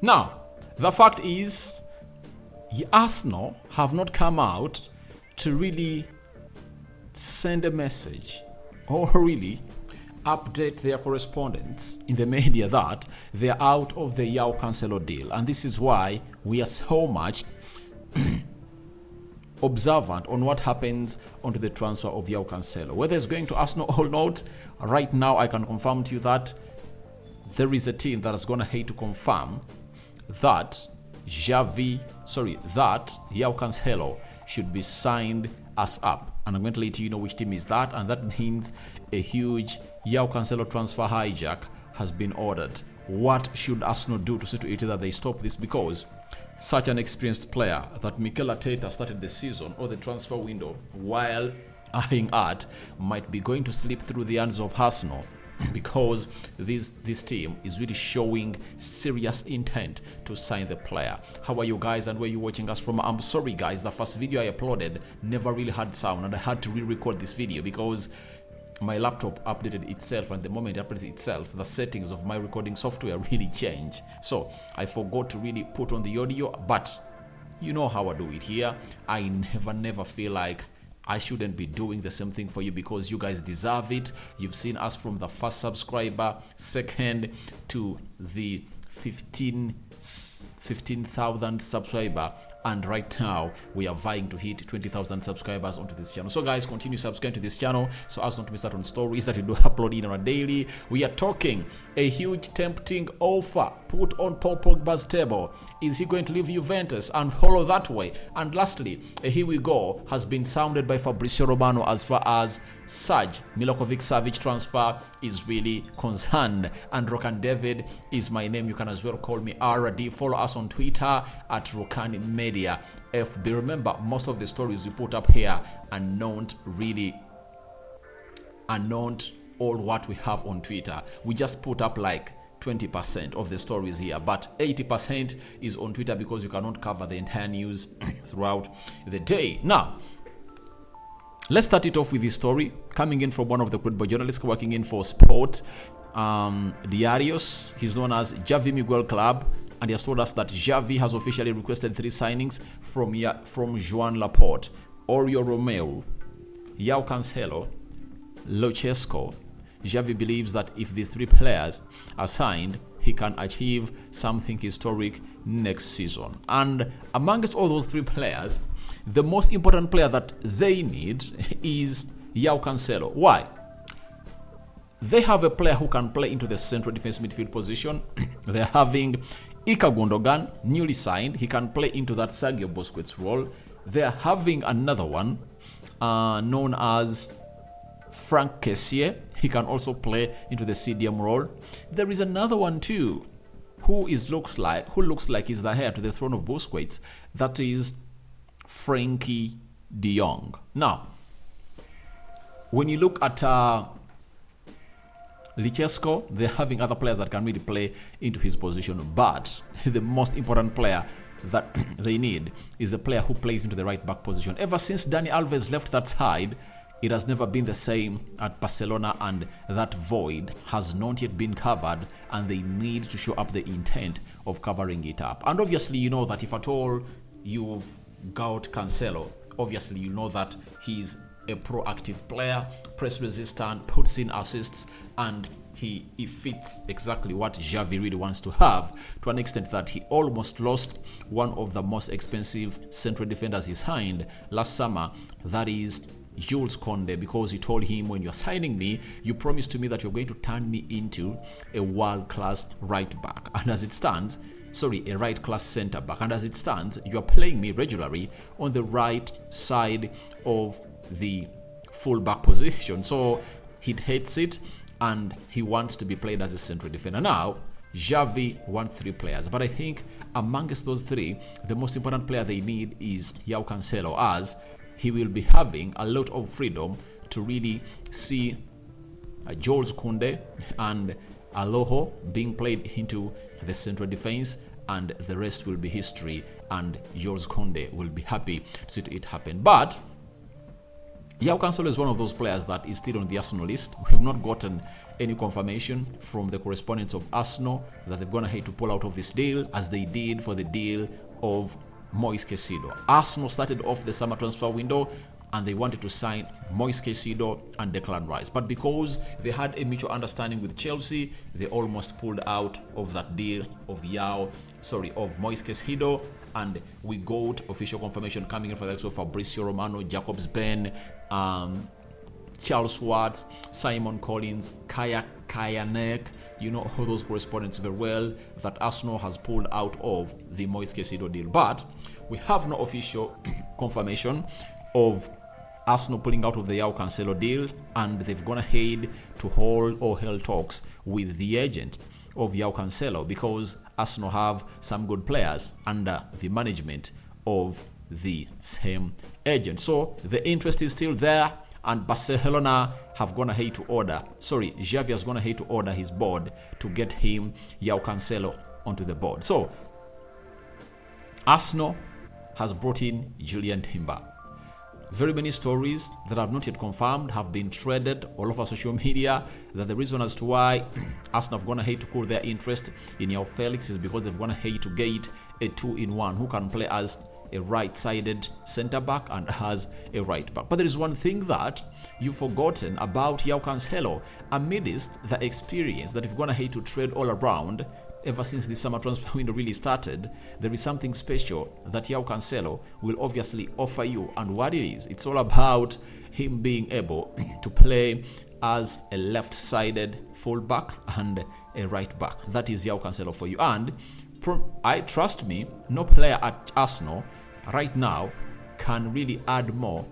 Now, the fact is, Arsenal have not come out to really send a message or really update their correspondents in the media that they are out of the Joao Cancelo deal. And this is why we are so much observant on what happens onto the transfer of Joao Cancelo. Whether it's going to Arsenal or not, right now I can confirm to you that there is a team that is going to hate to confirm that that Joao Cancelo should be signed as up. And I'm going to let you know which team is that, and that means a huge Joao Cancelo transfer hijack has been ordered. What should Arsenal do to see to it that they stop this? Because such an experienced player that Mikel Arteta started the season or the transfer window while eyeing at might be going to slip through the hands of Arsenal, because this team is really showing serious intent to sign the player. How are you guys, and where are you watching us from? I'm sorry guys, the first video I uploaded never really had sound, and I had to re-record this video because my laptop updated itself, and the moment it updates itself, the settings of my recording software really change. So I forgot to really put on the audio, but you know how I do it here. I never feel like I shouldn't be doing the same thing for you, because you guys deserve it. You've seen us from the first subscriber, second to the 15,000 subscriber, and right now we are vying to hit 20,000 subscribers onto this channel. So guys, continue subscribing to this channel so as not to miss out on stories that we do upload in on a daily. We are talking a huge tempting offer put on Paul Pogba's table. Is he going to leave Juventus and follow that way? And lastly, a here we go has been sounded by Fabrizio Romano as far as Savic transfer is really concerned. And Rokani David is my name. You can as well call me RD. Follow us on Twitter at Rokani Media FB. Remember, most of the stories we put up here are not all what we have on Twitter. We just put up like 20% of the stories here, but 80% is on Twitter because you cannot cover the entire news throughout the day. Now, let's start it off with this story coming in from one of the football journalists working in for Sport Diarios. He's known as Javi Miguel Club, and he has told us that Javi has officially requested 3 signings from Joan Laporte, Oriol Romeu, Joao Cancelo, Lucescu. Javi believes that if these 3 players are signed, he can achieve something historic next season. And amongst all those 3 players, the most important player that they need is Joao Cancelo. Why? They have a player who can play into the central defense midfield position. They're having Ilkay Gundogan, newly signed. He can play into that Sergio Busquets role. They're having another one known as Franck Kessié. He can also play into the CDM role. There is another one too, who looks like is the heir to the throne of Busquets. That is Frankie de Jong. Now, when you look at Lucescu, they're having other players that can really play into his position, but the most important player that they need is a player who plays into the right back position. Ever since Dani Alves left that side, it has never been the same at Barcelona, and that void has not yet been covered, and they need to show up the intent of covering it up. And obviously, you know that if at all you've got Cancelo, obviously you know that he's a proactive player, press resistant, puts in assists, and he fits exactly what Javi really wants to have, to an extent that he almost lost one of the most expensive central defenders he signed last summer. That is Jules Koundé, because he told him, when you're signing me, you promised to me that you're going to turn me into a world-class right back. And as it stands, a right-class center back. And as it stands, you're playing me regularly on the right side of the full-back position. So he hates it, and he wants to be played as a central defender. Now, Javi wants 3 players, but I think amongst those 3, the most important player they need is Joao Cancelo, as he will be having a lot of freedom to really see Jules Koundé and Aloho being played into the central defense, and the rest will be history, and Jules Koundé will be happy to see it happen. But Joao Cancelo is one of those players that is still on the Arsenal list. We have not gotten any confirmation from the correspondents of Arsenal that they're going to hate to pull out of this deal, as they did for the deal of Moise Caicedo. Arsenal started off the summer transfer window and they wanted to sign Moise Caicedo and Declan Rice. But because they had a mutual understanding with Chelsea, they almost pulled out of that deal of Moise Caicedo. And we got official confirmation coming in for the likes of Fabrizio Romano, Jacobs Ben, Charles Watts, Simon Collins, Kaya Kayanek, you know all those correspondents very well, that Arsenal has pulled out of the Moise Caicedo deal. But we have no official confirmation of Arsenal pulling out of the Joao Cancelo deal, and they've gone ahead to hold or held talks with the agent of Joao Cancelo, because Arsenal have some good players under the management of the same agent. So the interest is still there, and Barcelona have gone ahead to order, Xavi has gone ahead to order his board to get him Joao Cancelo onto the board. So Arsenal has brought in Julian Timber. Very many stories that have not yet confirmed have been traded all over social media, that the reason as to why Arsenal have gone ahead to cool their interest in Joao Felix is because they've gone ahead to get a 2-in-1 who can play as a right-sided centre-back and has a right-back. But there is one thing that you've forgotten about Joao Cancelo. Amidst the experience that you've gone ahead to trade all around ever since the summer transfer window really started, there is something special that Joao Cancelo will obviously offer you. And what it is, it's all about him being able to play as a left-sided fullback and a right-back. That is Joao Cancelo for you. And trust me, no player at Arsenal right now can really add more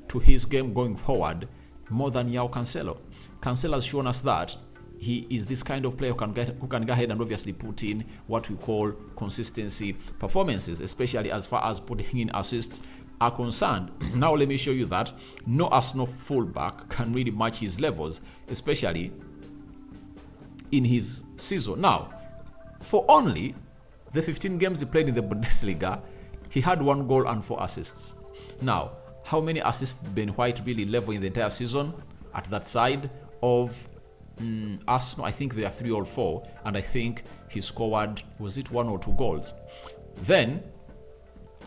to his game going forward more than Joao Cancelo. Cancelo has shown us that he is this kind of player who can go ahead and obviously put in what we call consistency performances, especially as far as putting in assists are concerned. Now let me show you that no Arsenal fullback can really match his levels, especially in his season. Now, for only the 15 games he played in the Bundesliga, he had 1 goal and 4 assists. Now, how many assists did Ben White really level in the entire season at that side of Arsenal? I think there are 3 or 4, and I think he scored, was it 1 or 2 goals? Then,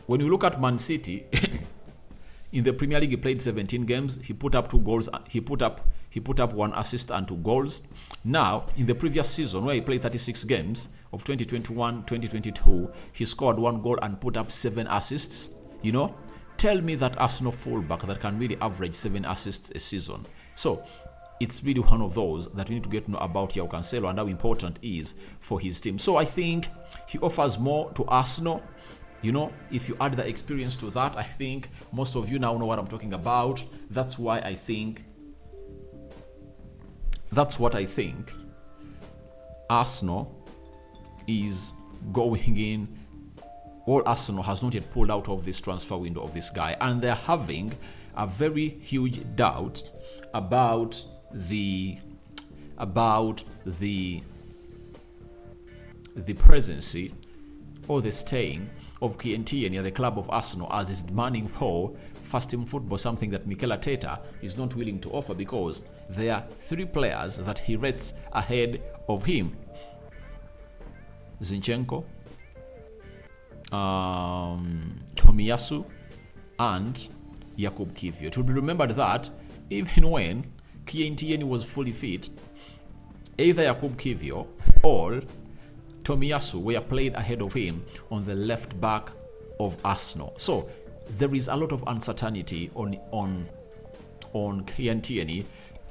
when you look at Man City, in the Premier League he played 17 games, he put up 2 goals, he put up 1 assist and 2 goals. Now, in the previous season, where he played 36 games of 2021-2022, he scored 1 goal and put up 7 assists. You know, tell me that Arsenal fullback that can really average 7 assists a season. So it's really one of those that we need to get to know about Joao Cancelo and how important he is for his team. So I think he offers more to Arsenal. You know, if you add the experience to that, I think most of you now know what I'm talking about. That's what I think Arsenal is going in. All Arsenal has not yet pulled out of this transfer window of this guy, and they're having a very huge doubt about the presidency or the staying of Kientieni at the club of Arsenal, as is demanding for first-team football, something that Mikel Arteta is not willing to offer, because there are 3 players that he rates ahead of him: Zinchenko, Tomiyasu, and Jakub Kiwior. It will be remembered that even when Kientieni was fully fit, either Jakub Kiwior or Tomiyasu were played ahead of him on the left back of Arsenal. So there is a lot of uncertainty on Kientieni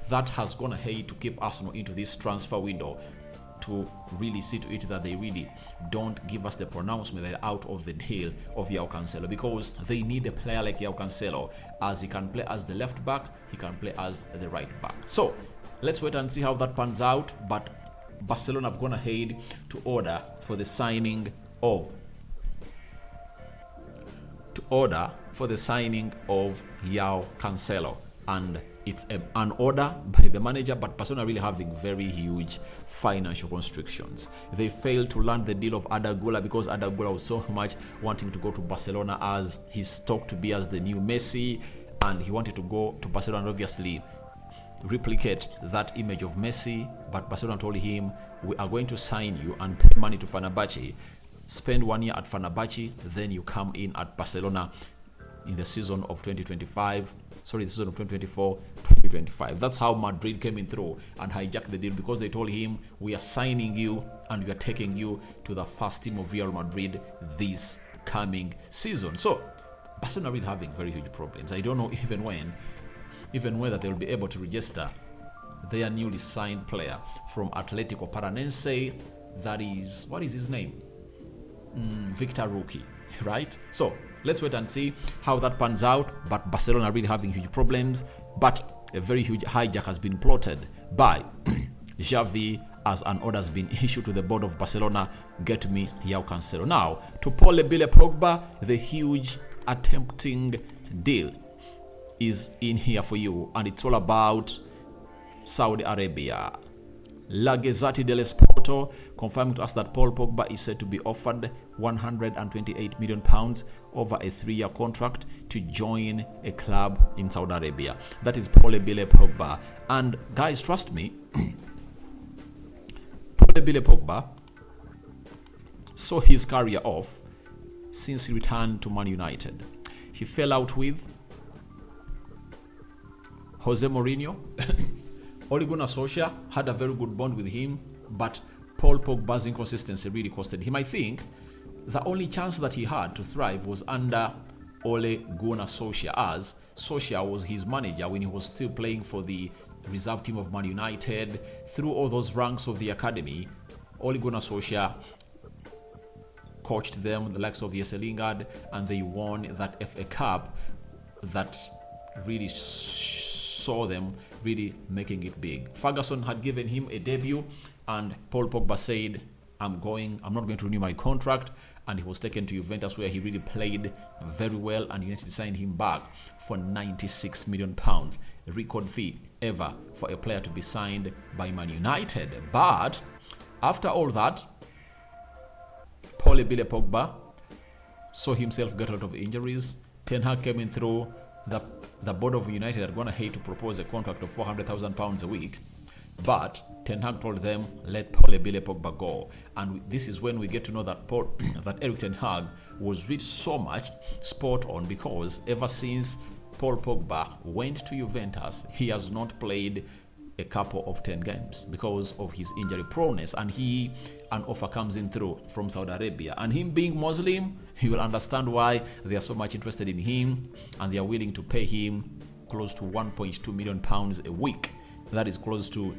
that has gone ahead to keep Arsenal into this transfer window, to really see to it that they really don't give us the pronouncement that they're out of the deal of Joao Cancelo, because they need a player like Joao Cancelo, as he can play as the left back, he can play as the right back. So let's wait and see how that pans out. But Barcelona have gone ahead to order for the signing of Joao Cancelo, and it's an order by the manager, but Barcelona really having very huge financial constrictions. They failed to land the deal of Arda Güler because Arda Güler was so much wanting to go to Barcelona, as he's talked to be as the new Messi, and he wanted to go to Barcelona and obviously replicate that image of Messi, but Barcelona told him, we are going to sign you and pay money to Fenerbahce, spend 1 year at Fenerbahce, then you come in at Barcelona in the season of 2025. That's how Madrid came in through and hijacked the deal, because they told him, we are signing you and we are taking you to the first team of Real Madrid this coming season. So Barcelona really having very huge problems. I don't know even whether they will be able to register their newly signed player from Atletico Paranense. That is, what is his name? Victor Rokani, right? So let's wait and see how that pans out. But Barcelona really having huge problems. But a very huge hijack has been plotted by Xavi, as an order has been issued to the board of Barcelona. Get me Joao Cancelo. Now, to Pogba, the huge attempting deal is in here for you, and it's all about Saudi Arabia. La Gazzetta dello Sport confirmed to us that Paul Pogba is said to be offered £128 million over a 3-year contract to join a club in Saudi Arabia. That is Pogba. And guys, trust me, Pogba saw his career off since he returned to Man United. He fell out with Jose Mourinho. Ole Gunnar Solskjaer had a very good bond with him, but Paul Pogba's inconsistency really costed him. I think the only chance that he had to thrive was under Ole Gunnar Solskjaer, as Solskjaer was his manager when he was still playing for the reserve team of Man United. Through all those ranks of the academy, Ole Gunnar Solskjaer coached them, the likes of Jesse Lingard, and they won that FA Cup that really saw them really making it big. Ferguson had given him a debut, and Paul Pogba said, I'm not going to renew my contract, and he was taken to Juventus, where he really played very well, and United signed him back for £96 million, a record fee ever for a player to be signed by Man United. But after all that, Paul Pogba saw himself get a lot of injuries. Ten Hag came in through. The board of United had gone ahead to propose a contract of £400,000 a week, but Ten Hag told them, let Paul Pogba go. And this is when we get to know that that Eric Ten Hag was really so much spot on, because ever since Paul Pogba went to Juventus, he has not played a couple of 10 games because of his injury proneness, and an offer comes in through from Saudi Arabia, and him being Muslim, he will understand why they are so much interested in him, and they are willing to pay him close to £1.2 million a week. That is close to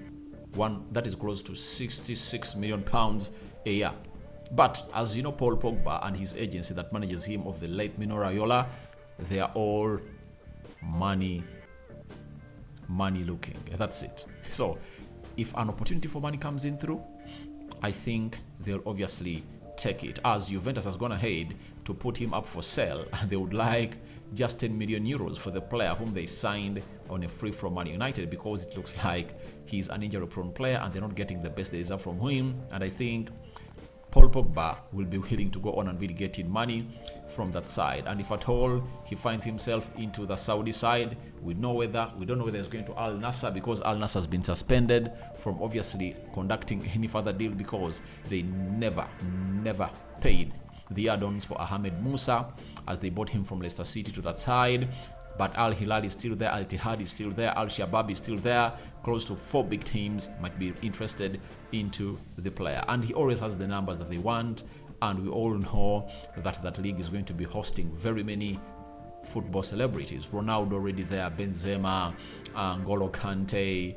£66 million a year. But as you know, Paul Pogba and his agency that manages him, of the late Mino Raiola, they are all money looking. That's it. So if an opportunity for money comes in through, I think they'll obviously take it, as Juventus has gone ahead to put him up for sale, and they would like just 10 million euros for the player whom they signed on a free from Man United, because it looks like he's an injury prone player and they're not getting the best they deserve from him. And I think Paul Pogba will be willing to go on and really get in money from that side. And if at all he finds himself into the Saudi side, we don't know whether he's going to Al Nassr, because Al Nassr has been suspended from obviously conducting any further deal, because they never paid the add-ons for Ahmed Musa, as they bought him from Leicester City to that side. But Al Hilal is still there, Al Ittihad is still there, Al Shabab is still there. Close to 4 big teams might be interested into the player, and he always has the numbers that they want. And we all know that league is going to be hosting very many football celebrities. Ronaldo already there, Benzema, N'Golo Kante,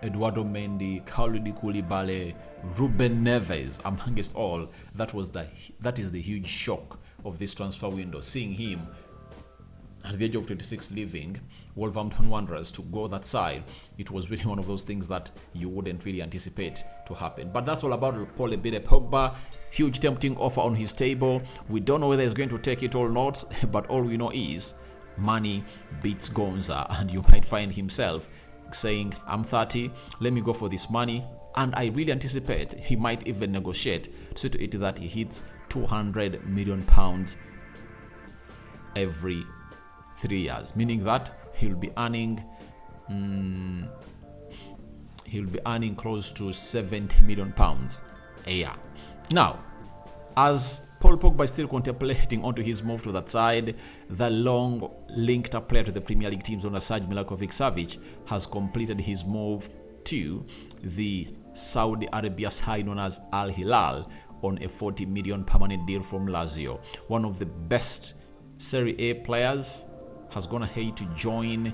Eduardo Mendy, Kalidou Koulibaly, Ruben Neves, amongst all. That is the huge shock of this transfer window, seeing him at the age of 26 leaving Wolverhampton Wanderers to go that side. It was really one of those things that you wouldn't really anticipate to happen. But that's all about Paul Pogba. Huge tempting offer on his table. We don't know whether he's going to take it or not, but all we know is money beats Gonza, and you might find himself saying, I'm 30, let me go for this money. And I really anticipate he might even negotiate to see to it that he hits £200 million every 3 years, meaning that he'll be earning close to £70 million a year. Now, as Paul Pogba is still contemplating onto his move to that side, the long linked up player to the Premier League teams under Serge Savic has completed his move to the Saudi Arabia side known as Al Hilal on a £40 million permanent deal from Lazio. One of the best Serie A players has gone ahead to join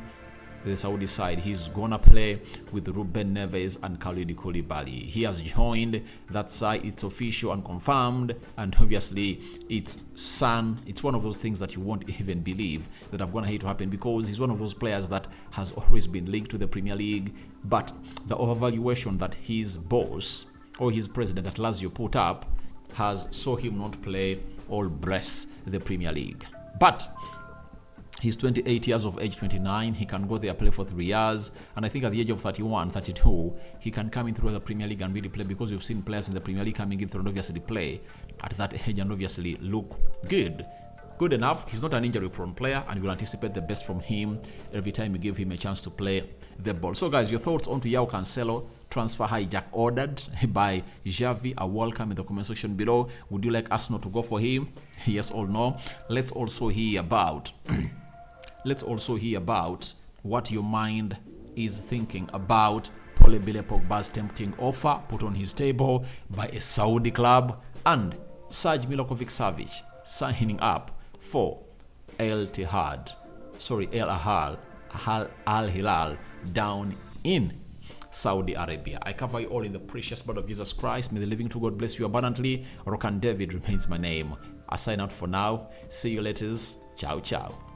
the Saudi side. He's gonna play with Ruben Neves and Khalid Koulibaly. He has joined that side. It's official and confirmed, and obviously it's one of those things that you won't even believe that have gone ahead to happen, because he's one of those players that has always been linked to the Premier League, but the overvaluation that his boss or his president at Lazio put up has saw him not play or bless the Premier League. But he's 28 years of age, 29. He can go there, play for 3 years. And I think at the age of 31, 32, he can come in through the Premier League and really play, because we've seen players in the Premier League coming in through and obviously play at that age and obviously look good. Good enough. He's not an injury-prone player, and you'll anticipate the best from him every time you give him a chance to play the ball. So, guys, your thoughts on Joao Cancelo transfer hijack ordered by Xavi are welcome in the comment section below. Would you like Arsenal to go for him? Yes or no? Let's also hear about what your mind is thinking about Paul Pogba's tempting offer put on his table by a Saudi club, and Serge Savic signing up for Al Hilal down in Saudi Arabia. I cover you all in the precious blood of Jesus Christ. May the living true God bless you abundantly. Rokani David remains my name. I sign out for now. See you later. Ciao, ciao.